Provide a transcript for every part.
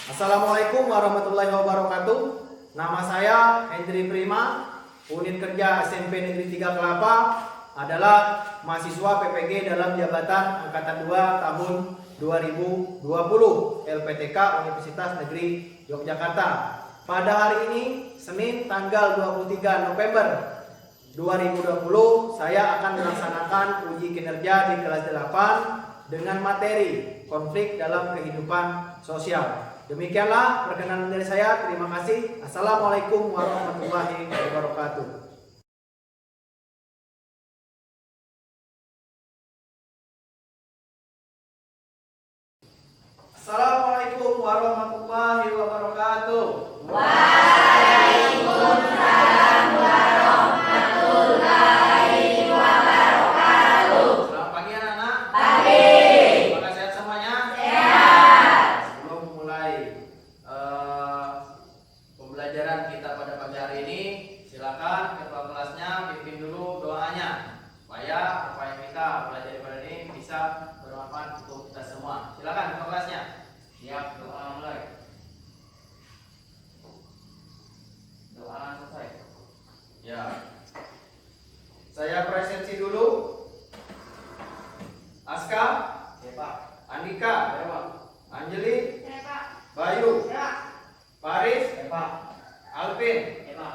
Assalamualaikum warahmatullahi wabarakatuh. Nama saya Hendri Prima, unit kerja SMP Negeri 3 Kelapa, adalah mahasiswa PPG dalam jabatan Angkatan 2 tahun 2020 LPTK Universitas Negeri Yogyakarta. Pada hari ini, Senin tanggal 23 November 2020, saya akan melaksanakan uji kinerja di kelas 8 dengan materi konflik dalam kehidupan sosial. Demikianlah perkenalan dari saya. Terima kasih. Assalamualaikum warahmatullahi wabarakatuh. Assalamualaikum warahmatullahi wabarakatuh. Waalaikumsalam warahmatullahi wabarakatuh. Selamat pagi anak-anak. Pagi. Apakah sehat semuanya? Sehat. Sebelum mulai pembelajaran kita pada pagi hari ini, silakan ketua kelasnya pimpin dulu doanya supaya apa yang kita pelajari pada ini bisa bermanfaat untuk kita semua. Silakan ketua kelasnya. Siap, doa mulai. Doa selesai. Ya. Saya presensi dulu. Aska, ya Pak. Andika, ya Pak. Anjeli, Ya, Pak. Bayu, Ya, Paris, ya, Pak. Alvin, Ya, Pak.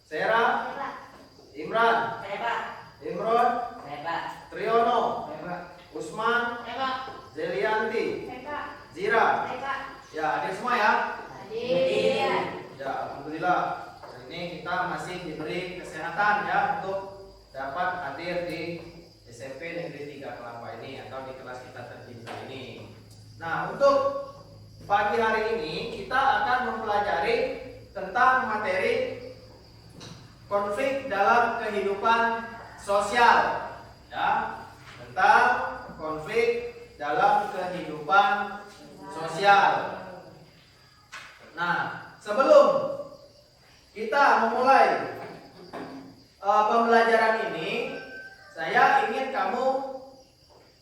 Sera, Ya, Pak. Imran, Ya, Pak. Imron, Ya, Pak. Triono, Ya, Pak. Usman, Ya, Pak. Zelianti, Ya, Pak. Zira. Ya, Pak. Ya, hadir semua ya. Hadir. Ya, alhamdulillah. Hari ini kita masih diberi kesehatan ya untuk dapat hadir di SMP Negeri 3 Kelapa ini atau di kelas kita tercinta ini. Nah, untuk pagi hari ini kita akan mempelajari tentang materi konflik dalam kehidupan sosial. Ya, tentang konflik dalam kehidupan sosial. Nah, sebelum kita memulai pembelajaran ini, saya ingin kamu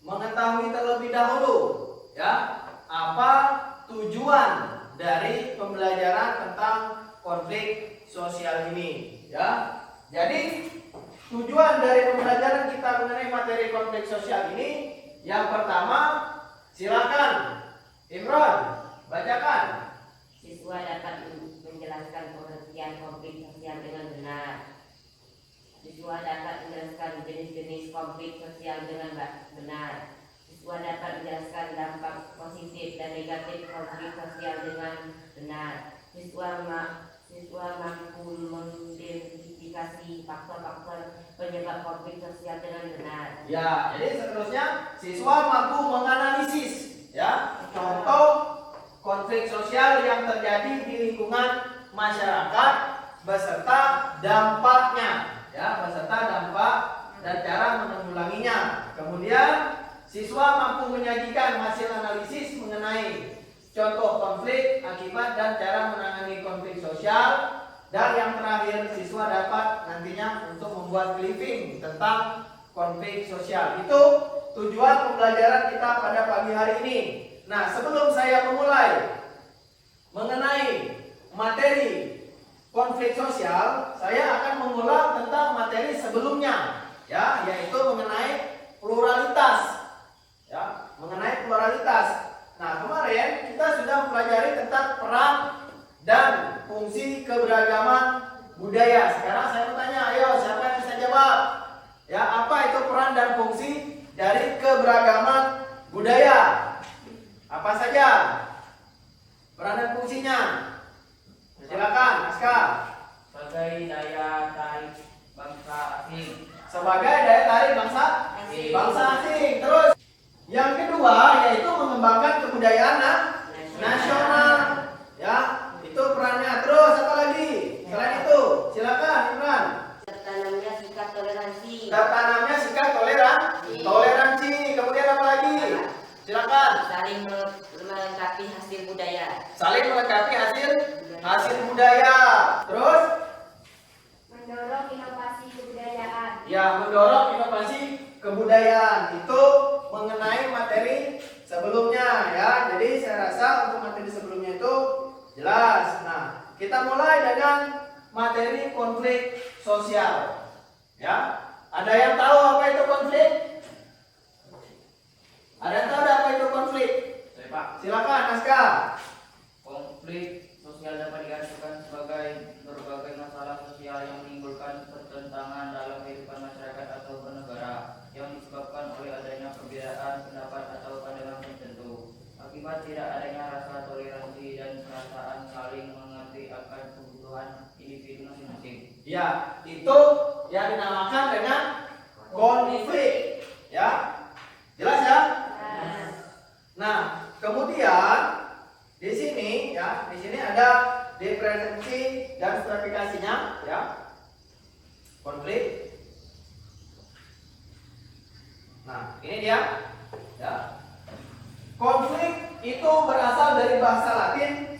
mengetahui terlebih dahulu ya, apa tujuan dari pembelajaran tentang konflik sosial ini ya. Jadi tujuan dari pembelajaran kita mengenai materi konflik sosial ini, yang pertama, silakan Imron bacakan. Siswa dapat menjelaskan pengertian konflik sosial dengan benar. Siswa dapat menjelaskan jenis-jenis konflik sosial dengan benar. Siswa dapat menjelaskan dampak positif dan negatif konflik sosial dengan benar. Siswa mampu mengidentifikasi faktor-faktor penyebab konflik sosial dengan benar. Ya, jadi seterusnya siswa mampu menganalisis ya contoh konflik sosial yang terjadi di lingkungan masyarakat beserta dampaknya ya, beserta dampak dan cara menanggulanginya. Kemudian siswa mampu menyajikan hasil analisis mengenai contoh konflik, akibat dan cara menangani konflik sosial. Dan yang terakhir, siswa dapat nantinya untuk membuat briefing tentang konflik sosial. Itu tujuan pembelajaran kita pada pagi hari ini. Nah, sebelum saya memulai mengenai materi konflik sosial, saya akan mengulang tentang materi sebelumnya, ya, yaitu mengenai pluralitas, ya, mengenai pluralitas. Nah, kemarin kita sudah mempelajari tentang peran dan fungsi keberagaman budaya. Sekarang saya mau tanya, ayo siapa yang bisa jawab? Ya, apa itu peran dan fungsi dari keberagaman budaya? Apa saja peran dan fungsinya? Silakan, Aska. Sebagai daya tarik bangsa asing. Sebagai daya tarik bangsa asing. Terus yang kedua yaitu mengembangkan kebudayaan nasional. Ya, itu perannya. Terus apa lagi? Selain itu, silakan Imran. Tertanamnya sikap toleransi. Tertanamnya sikap toleransi. Kemudian apa lagi? Silakan. Saling melengkapi hasil budaya. Saling melengkapi hasil budaya. Terus Mendorong inovasi kebudayaan. ya, mendorong inovasi kebudayaan. Itu mengenai materi sebelumnya ya. Jadi saya rasa untuk materi sebelumnya itu kita mulai dengan materi konflik sosial. Ya, ada yang tahu apa itu konflik? Ada yang tahu apa itu konflik? Saya Pak. Silakan, Naskah. Konflik sosial dapat diartikan sebagai berbagai masalah sosial yang menimbulkan pertentangan dalam kehidupan masyarakat atau bernegara yang disebabkan oleh adanya perbedaan pendapat atau pandangan tertentu akibat tidak adanya rasa toleransi dan perasaan saling mengerti akan kebutuhan individu masing-masing. Ya, itu yang dinamakan dengan konflik. Ya, jelas ya? Nah, kemudian di sini ya, di sini ada diferensi dan stratifikasinya ya. Konflik. Nah, ini dia ya. Konflik itu berasal dari bahasa Latin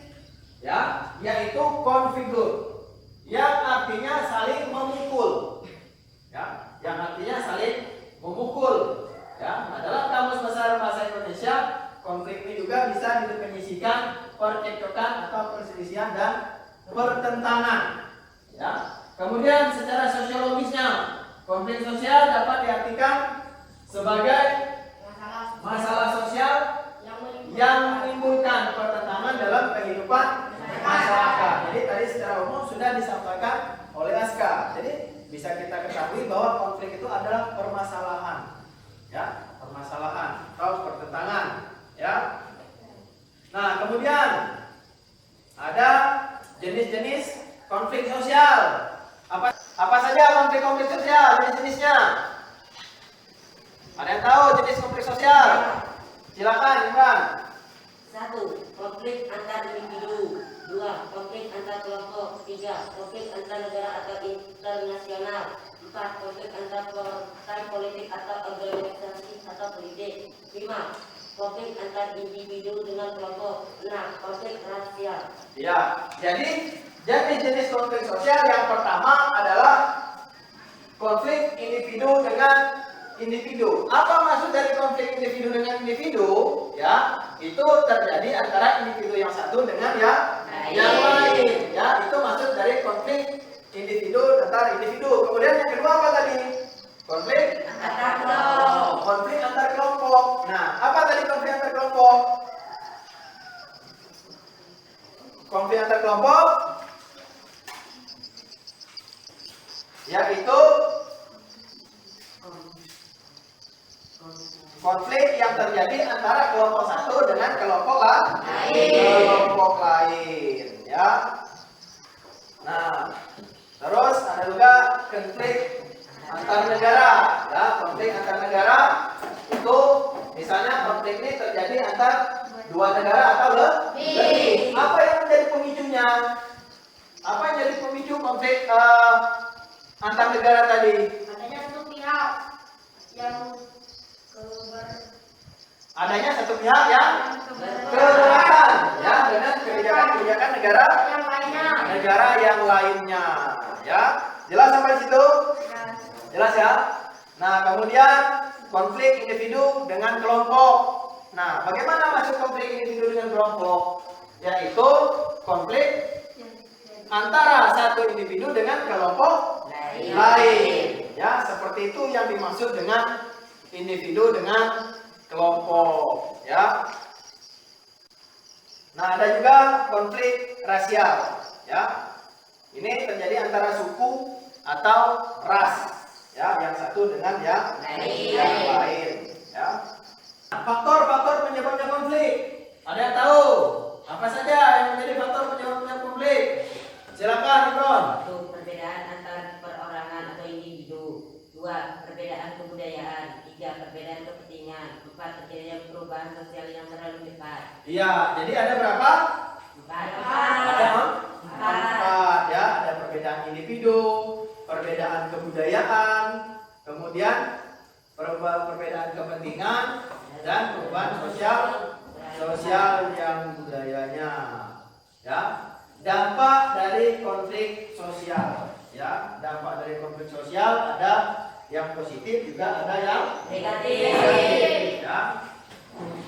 ya, yaitu configur yang artinya saling memukul. Ya, yang artinya saling memukul. Ya, nah, dalam Kamus Besar Bahasa Indonesia, konflik ini juga bisa didefinisikan percekcokan atau perselisihan dan pertentangan. Ya. Kemudian secara sosiologisnya, konflik sosial dapat diartikan sebagai masalah sosial yang menimbulkan pertentangan dalam kehidupan masyarakat. Jadi tadi secara umum sudah disampaikan oleh Aska. Jadi bisa kita ketahui bahwa konflik itu adalah permasalahan. Ya, permasalahan atau pertentangan. Ya. Nah, kemudian ada jenis-jenis konflik sosial. Apa saja konflik sosial? Jenis-jenisnya. Ada yang tahu jenis konflik sosial? Silakan, Imran. 1. Konflik antar individu. 2. Konflik antar kelompok. 3. Konflik antar negara atau internasional. 4. Konflik antar partai politik atau organisasi atau politik. 5. Konflik antar individu dengan kelompok. 6. Konflik rasial. Ya, jadi jenis-jenis konflik sosial yang pertama adalah konflik individu dengan individu. Apa maksud dari konflik individu dengan individu? Ya, itu terjadi antara individu yang satu dengan yang lain. Ya, itu maksud dari konflik individu antar individu. Kemudian yang kedua apa tadi? Konflik Antar kelompok. konflik antar kelompok. Nah, apa tadi konflik antar kelompok? Konflik antar kelompok yaitu konflik yang terjadi antara kelompok satu dengan kelompok lain. Ya. Nah, terus ada juga konflik antar negara. Ya, konflik antar negara itu misalnya konflik ini terjadi antar dua negara atau lebih. Apa yang menjadi pemicunya? Apa yang jadi pemicu konflik antar negara tadi? Adanya satu pihak yang Adanya satu pihak yang keberatan ya dengan kebijakan negara yang lainnya. Ya, jelas sampai situ? Jelas ya? Nah, kemudian konflik individu dengan kelompok. Nah, bagaimana masuk konflik individu dengan kelompok? Yaitu konflik antara satu individu dengan kelompok lain. Ya, seperti itu yang dimaksud dengan individu dengan kelompok. Ya. Nah, ada juga konflik rasial. Ya, ini terjadi antara suku atau ras. Ya, yang satu dengan yang lain. Ya. Faktor-faktor penyebabnya konflik. Ada yang tahu? Apa saja yang menjadi faktor penyebabnya konflik? Silakan, Imron. 1. Perbedaan antar perorangan atau individu. 2. Perbedaan kebudayaan. 3. Perbedaan kepentingan. 4. Terjadinya perubahan sosial yang terlalu cepat. Iya, jadi ada berapa? 4. Ada 4 ya, ada perbedaan individu, perbedaan kebudayaan, kemudian perbedaan kepentingan dan perubahan sosial yang budayanya. Ya, dampak dari konflik sosial. Ya, dampak dari konflik sosial ada yang positif juga ada yang Negatif. ya.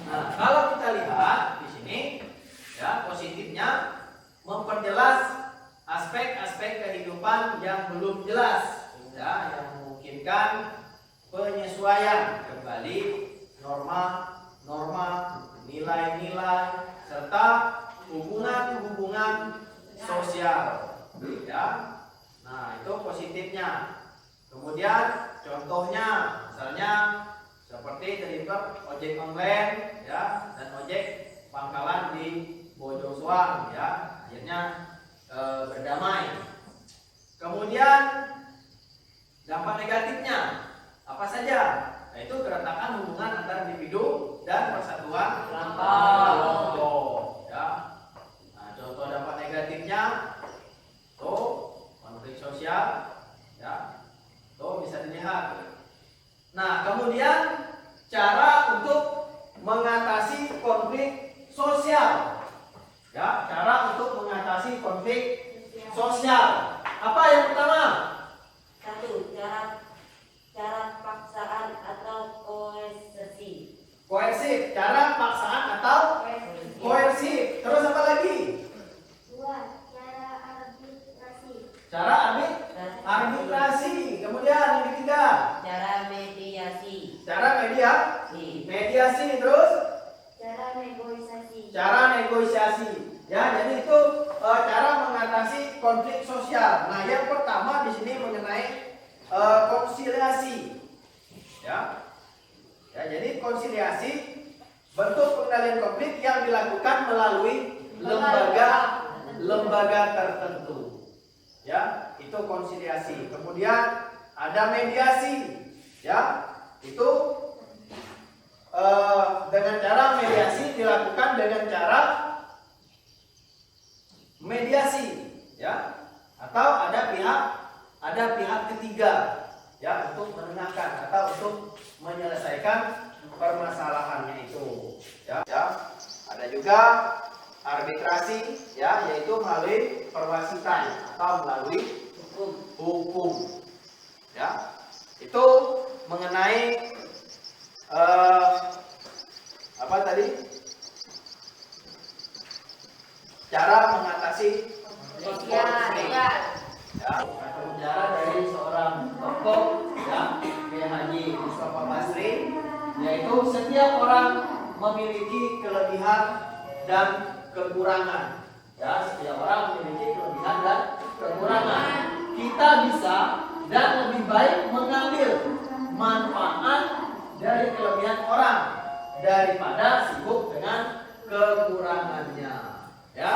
Nah, kalau kita lihat di sini ya, positifnya memperjelas kehidupan yang belum jelas, ya, yang memungkinkan penyesuaian kembali norma-norma, nilai-nilai, serta hubungan-hubungan sosial, ya. Nah, itu positifnya. Kemudian contohnya misalnya seperti deliver ojek online, ya, dan ojek pangkalan di Bojongsoang, ya, akhirnya berdamai. Kemudian dampak negatifnya apa saja? Yaitu keretakan hubungan antara individu dan persatuan kelompok, ya. Nah, contoh dampak negatifnya tuh konflik sosial, ya, tuh bisa dilihat. Nah, kemudian cara untuk mengatasi konflik sosial, ya, cara untuk mengatasi konflik sosial. Apa yang pertama? 1. Cara paksaan atau koersi. Koersif, cara paksaan atau koersif. Terus apa lagi? 2. Cara arbitrasi. Cara arbitrasi. Kemudian yang ketiga, Cara mediasi. cara mediasi. Terus Cara negosiasi. cara negosiasi. Ya, jadi itu cara mengatasi konflik sosial. Nah, yang pertama di sini mengenai konsiliasi. Ya. Ya, jadi konsiliasi bentuk pengendalian konflik yang dilakukan melalui lembaga tertentu. Ya, itu konsiliasi. Kemudian ada mediasi. Ya, itu dengan cara mediasi dilakukan dengan cara mediasi, ya, atau ada pihak ketiga, ya, untuk menenangkan atau untuk menyelesaikan permasalahannya itu, ya. Ada juga arbitrasi, ya, yaitu melalui perwasitan atau melalui hukum, ya. Itu mengenai apa tadi? Cara mengatasi konflik, ya, atau bicara dari seorang tokoh, ya, Kiai Haji Mustafa Basri, yaitu setiap orang memiliki kelebihan dan kekurangan, ya, setiap orang memiliki kelebihan dan kekurangan. Kita bisa dan lebih baik mengambil manfaat dari kelebihan orang daripada sibuk dengan kekurangannya, ya.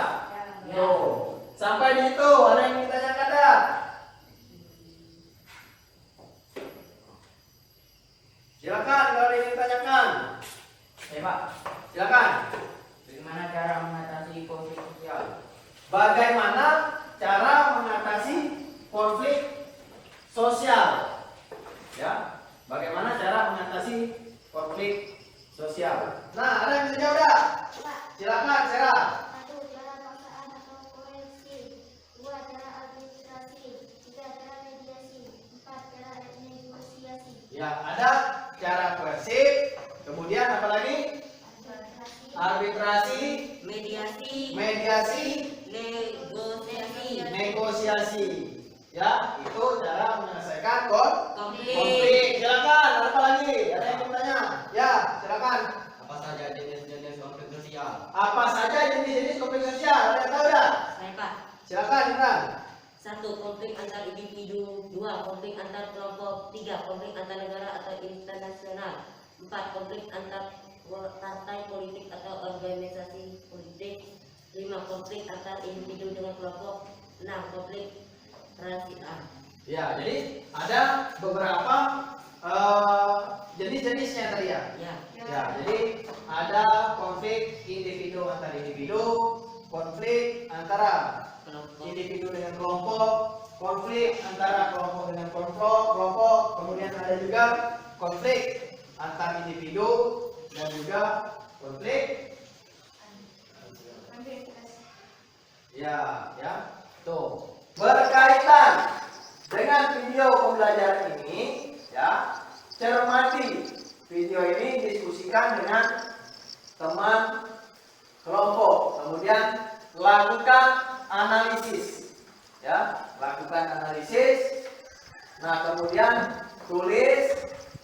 Tuh, sampai di situ ada yang ditanyakan dah? Silakan kalau ada yang ditanyakan. Pak, silakan. Bagaimana cara mengatasi konflik sosial? Bagaimana cara mengatasi konflik sosial? Ya, bagaimana cara mengatasi konflik sosial? Nah, ada yang bisa jawab dah? Silakan, Sarah. 1. Cara paksaan atau koersi. 2. Cara arbitrasi. 3. Cara mediasi. 4. Cara negosiasi. Ya, ada cara koersif, kemudian apa lagi? Arbitrasi, Mediasi. negosiasi. Ya, itu cara menyelesaikan Konflik. konflik. Silakan, ada apa lagi? Ada yang bertanya? Ya, silakan. Apa saja jenis-jenis konflik sosial? Apa saja jenis-jenis konflik sosial? Ada yang tahu dah? Saya, Pak. Silakan, Imran. 1. Konflik antar individu. 2. Konflik antar kelompok. 3. Konflik antar negara atau internasional. 4. Konflik antar partai politik atau organisasi politik. 5. Konflik antar individu dengan kelompok. 6. Konflik rasial. Ya, jadi ada beberapa jenis-jenisnya tadi ya. Ya. Ya, jadi ada konflik individu antar individu, konflik antara Kelompok. individu dengan kelompok, konflik antara kelompok dengan kelompok, kemudian ada juga konflik antar individu dan juga konflik, ya, tuh berkaitan dengan video pembelajaran ini, ya, cermati video ini, diskusikan dengan teman kelompok, kemudian lakukan analisis, ya, lakukan analisis. Nah, kemudian tulis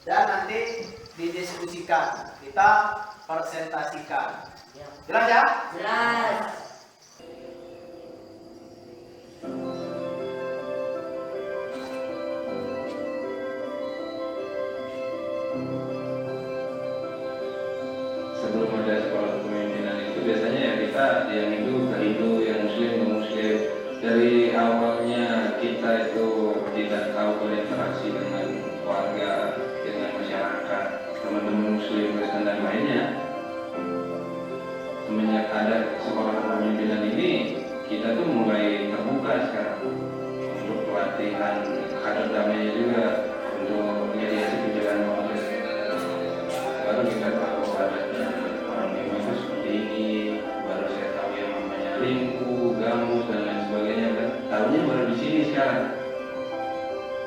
dan nanti didiskusikan. Kita presentasikan. Jelas ya? Jelas. Sebelum ada sekolah kepemimpinan itu biasanya ya kita yang itu ke Hindu, yang Muslim ke Muslim. Dari awalnya kita itu tidak tahu berinteraksi dengan warga, dengan masyarakat, teman-teman Muslim, Kristen dan lainnya. Semenjak ada sekolah kepemimpinan ini, kita tuh mulai terbuka sekarang untuk pelatihan kader damainya juga, untuk mediasi pencegahan konflik. Baru kita tahu ada orang Bima itu seperti ini, baru saya tahu yang namanya lingku, gamus dan lain sebagainya kan. Tahunya baru di sini sekarang.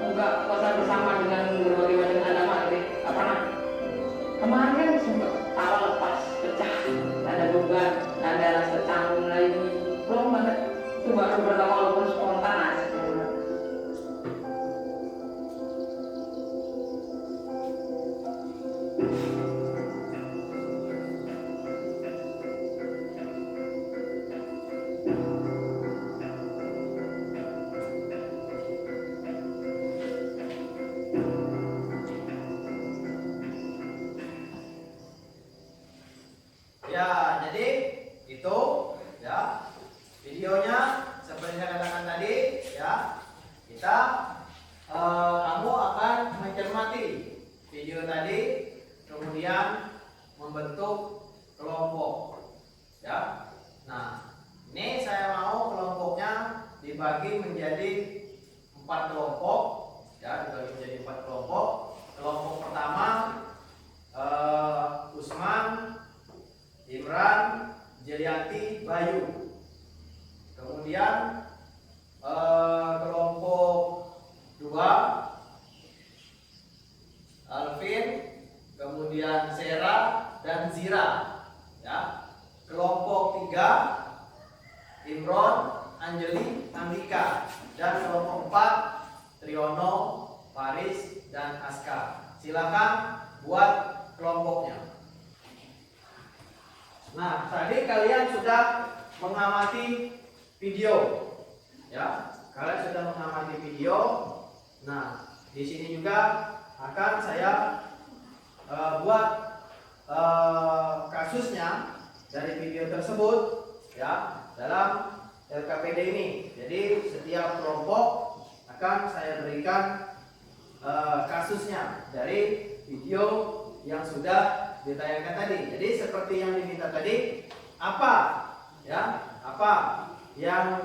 Buka puasa bersama dengan berbagai macam agama gitu. Apa nah? Kemarin kan sempat awal lepas pecah, ada beban, ada rasa canggung lagi. Belum banget. Itu baru pertama walaupun spontan aja. Ya, jadi itu ya videonya seperti saya katakan tadi ya. Kita kamu akan mencermati video tadi, kemudian membentuk kelompok ya. Nah, ini saya mau kelompoknya dibagi menjadi 4 kelompok ya, dibagi menjadi 4 kelompok. Kelompok pertama Usman, Imran, Jelianti, Bayu. Kemudian kelompok 2 Alvin, kemudian Sera dan Zira ya. Kelompok 3 Imron, Anjeli, Andika. Dan kelompok 4 Triono, Paris, dan Aska. Silakan buat kelompoknya. Nah, tadi kalian sudah mengamati video, ya. Kalian sudah mengamati video. Nah, di sini juga akan saya buat kasusnya dari video tersebut, ya, dalam LKPD ini. Jadi setiap kelompok akan saya berikan kasusnya dari video yang sudah ditayangkan tadi. Jadi seperti yang diminta tadi, apa ya, apa yang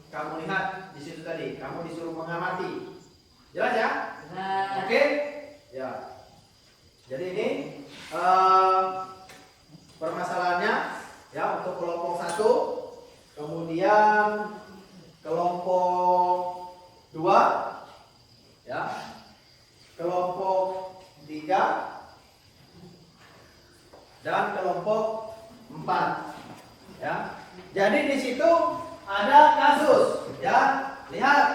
kamu lihat di situ tadi? Kamu disuruh mengamati. Jelas ya? Oke? Ya. Jadi ini permasalahannya ya untuk kelompok 1, kemudian kelompok 2 ya, kelompok 3 dan kelompok 4 ya. Jadi di situ ada kasus ya. Lihat,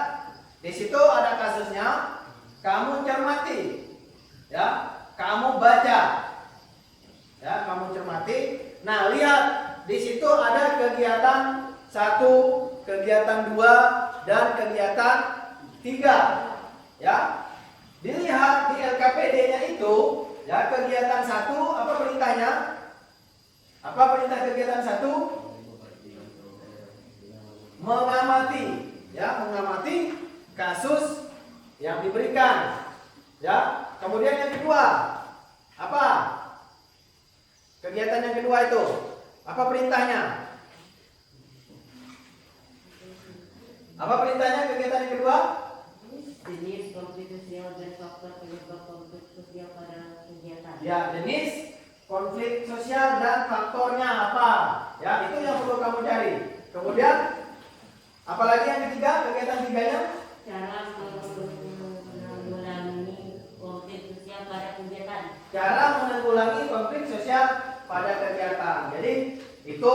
di situ ada kasusnya. Kamu cermati ya, kamu baca ya, kamu cermati. Nah, lihat di situ ada kegiatan 1, kegiatan 2 dan kegiatan 3 ya. Dilihat di LKPD-nya itu ya, kegiatan 1 apa perintahnya? Apa perintah kegiatan 1? Mengamati ya, mengamati kasus yang diberikan ya. Kemudian yang kedua apa? Kegiatan yang kedua itu apa perintahnya? Apa perintahnya kegiatan yang kedua? Jenis konflik sosial dan faktor penyebab konflik sosial pada kegiatan. Ya, jenis konflik sosial dan faktornya apa? Ya, itu yang perlu kamu cari. Kemudian apalagi yang ketiga, kegiatan 3-nya? Cara menanggulangi konflik sosial pada kegiatan. Cara menanggulangi konflik sosial pada kegiatan. Jadi itu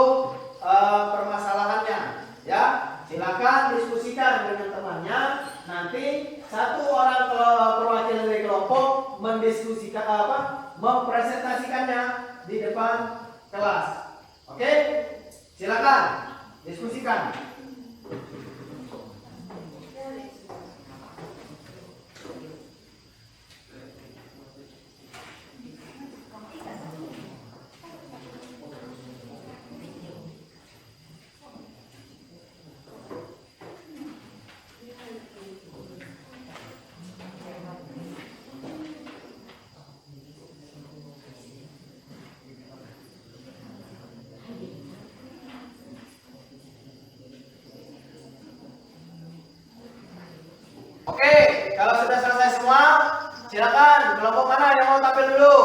permasalahannya. Ya, silakan diskusikan dengan Diskusikan. Oke, kalau sudah selesai semua, silakan kelompok mana yang mau tampil dulu.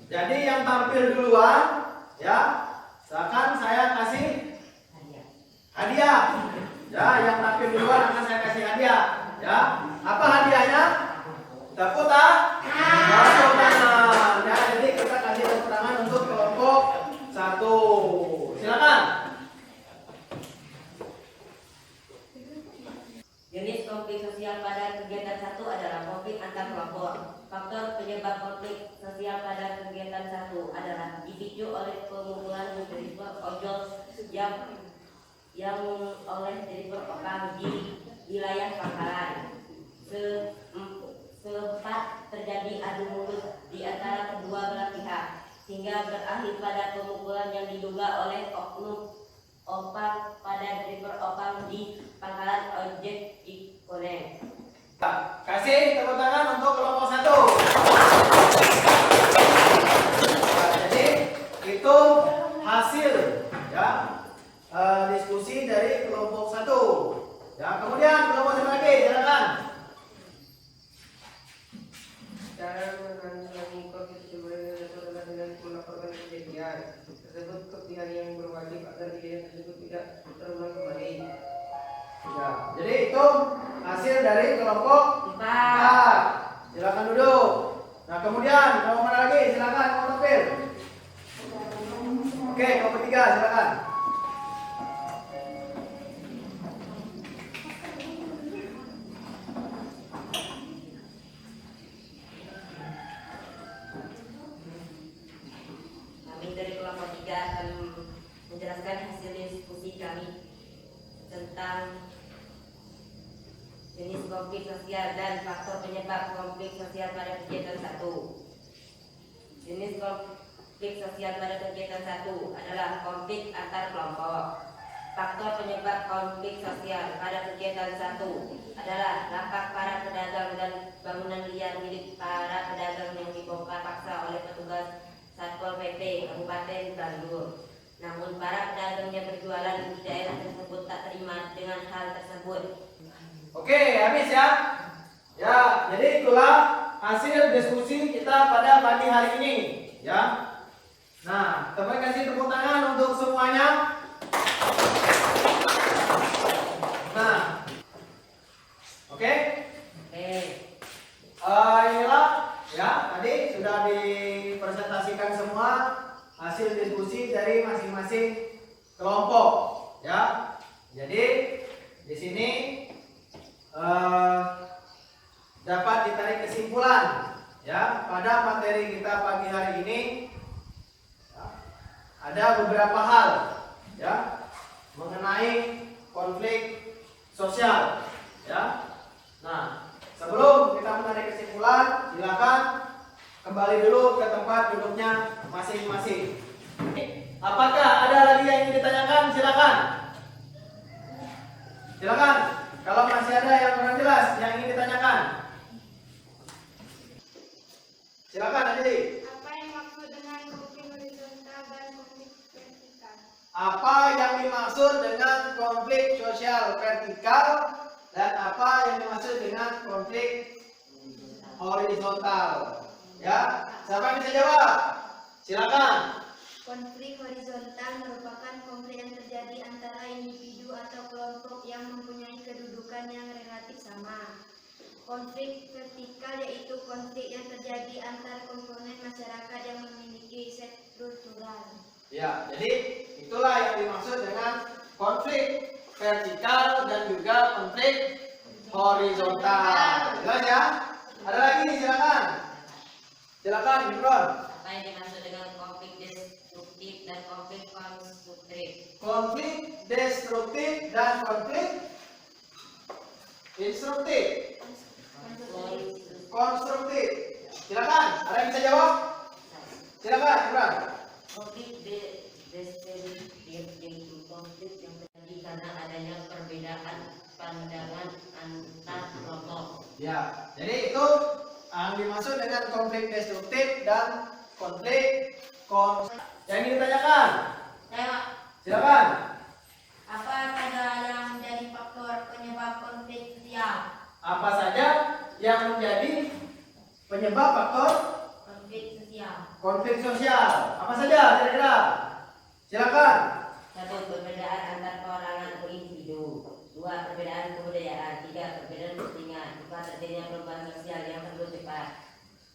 Jadi yang tampil duluan, ya, silakan saya kasih hadiah. Ya, yang tampil duluan akan saya kasih hadiah. Ya, apa hadiahnya? Tepuk tangan. Ya, jadi kita kasih tepuk tangan untuk kelompok 1. Silakan. Jenis konflik sosial pada kegiatan 1 adalah konflik antar kelompok. Faktor penyebab konflik sosial pada kegiatan 1 adalah dipicu oleh pengumpulan driver ojol yang oleh driver opang di wilayah Pangkalan. Sempat terjadi adu mulut di antara kedua belah pihak hingga berakhir pada pemukulan yang diduga oleh oknum opang pada driver opang di Pangkalan ojek di Koneng. Kasih tepuk tangan untuk kelompok 1. Nah, jadi itu hasil ya diskusi dari kelompok 1. Ya, kemudian kelompok 1 lagi, silakan. Cara menangani konflik sebenarnya adalah dengan melaporkan kejadian tersebut ke pihak yang berwajib agar kejadian tersebut tidak terulang kembali. Ya, jadi itu hasil dari kelompok 4. Silakan duduk. Nah, kemudian kelompok mana lagi? Silakan mau tampil. Oke, kelompok 3 silakan. Kami dari kelompok 3 akan menjelaskan hasil diskusi kami tentang jenis konflik sosial dan faktor penyebab konflik sosial pada kegiatan 1. Jenis konflik sosial pada kegiatan 1 adalah konflik antar kelompok. Faktor penyebab konflik sosial pada kegiatan 1 adalah lapak para pedagang dan bangunan liar milik para pedagang yang dibongkar paksa oleh petugas Satpol PP Kabupaten Bandung. Namun para pedagang yang berjualan di daerah tersebut tak terima dengan hal tersebut. Oke, habis ya. Ya, jadi itulah hasil diskusi kita pada pagi hari ini, ya. Nah, teman kasih tepuk tangan untuk semuanya. Nah, oke. Inilah ya, tadi sudah dipresentasikan semua hasil diskusi dari masing-masing kelompok, ya. Jadi di sini dapat ditarik kesimpulan ya pada materi kita pagi hari ini ya, ada beberapa hal ya mengenai konflik sosial ya. Nah, sebelum kita menarik kesimpulan, silakan kembali dulu ke tempat duduknya masing-masing. Apakah ada lagi yang ingin ditanyakan? Silakan. Silakan. Kalau masih ada yang kurang jelas yang ingin ditanyakan, silakan Anjali. Apa yang dimaksud dengan konflik horizontal dan konflik vertikal? Apa yang dimaksud dengan konflik sosial vertikal dan apa yang dimaksud dengan konflik horizontal? Ya, siapa yang bisa jawab? Silakan. Konflik horizontal merupakan konflik yang terjadi antara individu atau kelompok yang mempunyai kedudukan yang relatif sama. Konflik vertikal yaitu konflik yang terjadi antar komponen masyarakat yang memiliki struktural. Ya, jadi itulah yang dimaksud dengan konflik vertikal dan juga konflik horizontal. Jelas ya? Ada lagi? Silakan. Silakan, Imron. Apa yang dimaksud dengan konflik destruktif dan konflik konflik konstruktif. Konflik destruktif dan konflik instruktif. Konstruktif. Silakan, ada yang bisa jawab? Silakan, Imran. Konflik destruktif yaitu konflik yang terjadi karena adanya perbedaan pandangan antar kelompok. Ya, jadi itu yang dimaksud dengan konflik destruktif dan konflik yang ingin ditanyakan. Saya, Silakan. apa saja yang menjadi faktor penyebab konflik sosial? Apa saja yang menjadi penyebab faktor konflik sosial? Apa saja kira-kira? Silakan. 1. Perbedaan antar perorangan atau individu. 2. Perbedaan kebudayaan. 3. Perbedaan kepentingan. 4. Terjadinya perubahan sosial yang terlalu cepat.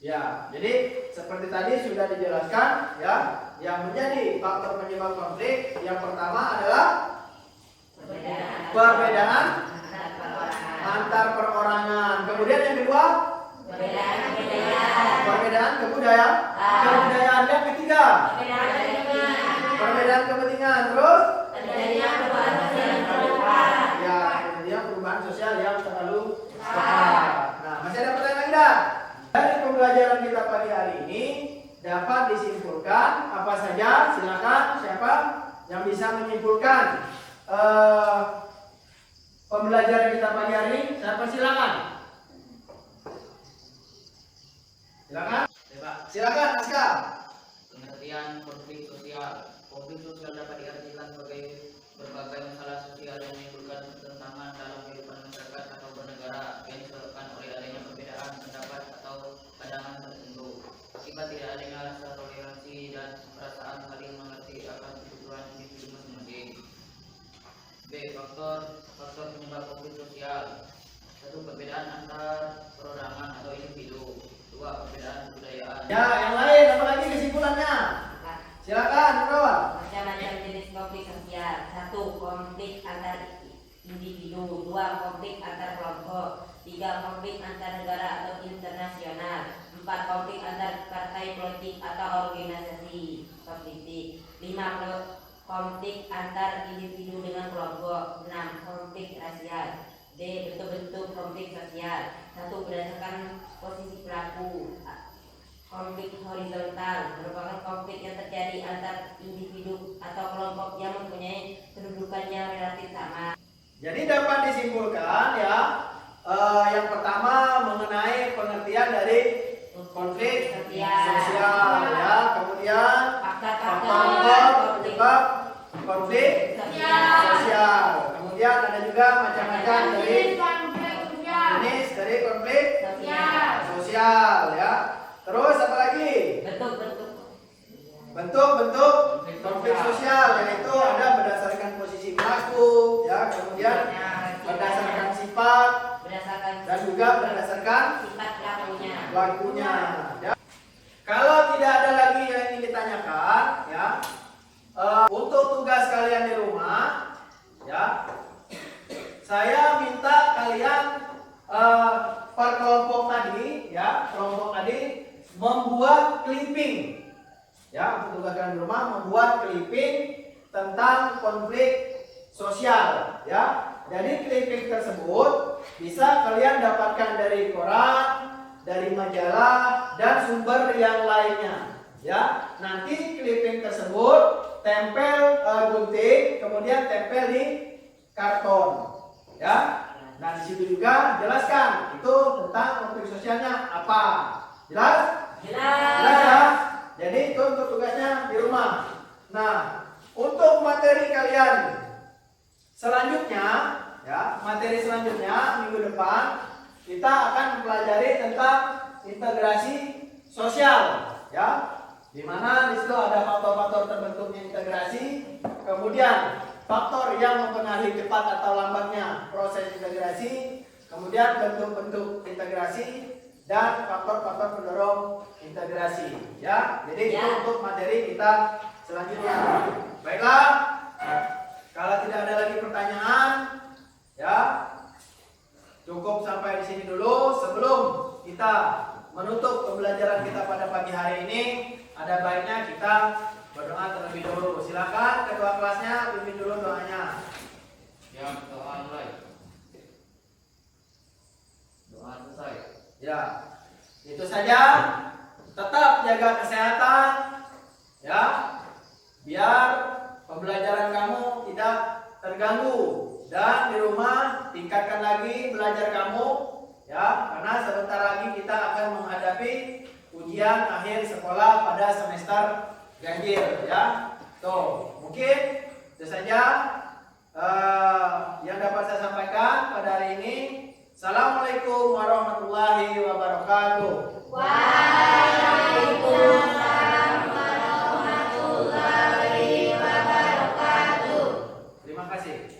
Ya, jadi seperti tadi sudah dijelaskan ya, yang menjadi faktor penyebab konflik yang pertama adalah perbedaan antar perorangan. Kemudian yang kedua, perbedaan kebudayaan. Yang ketiga, perbedaan kepentingan. Terus ya, kemudian perubahan sosial yang terlalu cepat. Nah, masih ada pertanyaan lagi dah? Dari pembelajaran kita pagi hari ini dapat disimpulkan apa saja? Silakan, siapa yang bisa menyimpulkan pembelajaran kita pagi hari ini? Siapa silakan? Silakan. Silakan, Aska. Pengertian konflik sosial. Konflik sosial dapat diartikan sebagai berbagai masalah sosial yang menimbulkan pertentangan dalam kehidupan masyarakat atau bernegara yang disebabkan oleh adanya perbedaan pendapat atau pandangan tertentu. Akibat tidak adanya rasa toleransi dan perasaan saling mengerti akan kebutuhan individu masing-masing. B. Faktor penyebab konflik sosial. 1. Perbedaan antar perorangan atau individu. 2. Perbedaan kebudayaan. Ya, yang lain apa lagi kesimpulannya? Silakan, kawan. Macam-macam jenis konflik sosial. 1. Konflik antar individu. 2. Konflik antar kelompok. 3. Konflik antar negara atau internasional. 4. Konflik antar partai politik atau organisasi politik. 5. Konflik antar individu dengan kelompok. 6. Konflik rasial. D. Bentuk-bentuk konflik sosial. 1. Berdasarkan posisi pelaku. Konflik horizontal merupakan konflik yang terjadi antar individu atau kelompok yang mempunyai kedudukan yang relatif sama. Jadi dapat disimpulkan ya, yang pertama mengenai pengertian dari konflik sosial ya, kemudian faktor penyebab konflik sosial, kemudian ada juga macam-macam dari jenis dari konflik sosial ya. Terus apa lagi? Bentuk-bentuk konflik sosial, yaitu ada berdasarkan posisi pelaku ya, kemudian berdasarkan sifat dan juga berdasarkan sifat pelakunya ya. Kalau tidak ada lagi yang ingin ditanyakan ya, untuk tugas kalian di rumah ya, saya minta kalian per kelompok tadi ya, kelompok tadi membuat clipping ya, untuk tugas kalian di rumah membuat clipping tentang konflik sosial ya. Jadi clipping tersebut bisa kalian dapatkan dari koran, dari majalah dan sumber yang lainnya ya. Nanti clipping tersebut tempel gunting, kemudian tempel di karton ya. Nah, di situ juga jelaskan itu tentang konflik sosialnya apa. Jelas? Jelas ya? Jadi itu untuk tugasnya di rumah. Nah, untuk materi kalian selanjutnya ya, materi selanjutnya minggu depan kita akan mempelajari tentang integrasi sosial ya. Di mana di situ ada faktor-faktor terbentuknya integrasi, kemudian faktor yang mempengaruhi cepat atau lambatnya proses integrasi, kemudian bentuk-bentuk integrasi dan faktor-faktor pendorong integrasi ya. Jadi itu untuk materi kita selanjutnya. Baiklah, kalau tidak ada lagi pertanyaan ya, cukup sampai di sini dulu. Sebelum kita menutup pembelajaran kita pada pagi hari ini, ada baiknya kita berdoa terlebih dahulu. Silakan. ketua kelasnya pimpin dulu doanya. Yang doa mulai. Doa selesai. Ya, itu saja. Tetap jaga kesehatan, ya, biar pembelajaran kamu tidak terganggu. Dan di rumah tingkatkan lagi belajar kamu, ya, karena sebentar lagi kita akan menghadapi ujian akhir sekolah pada semester ganjil, ya. Tuh, mungkin itu saja yang dapat saya sampaikan pada hari ini. Assalamualaikum warahmatullahi wabarakatuh. Waalaikumsalam warahmatullahi wabarakatuh. Terima kasih.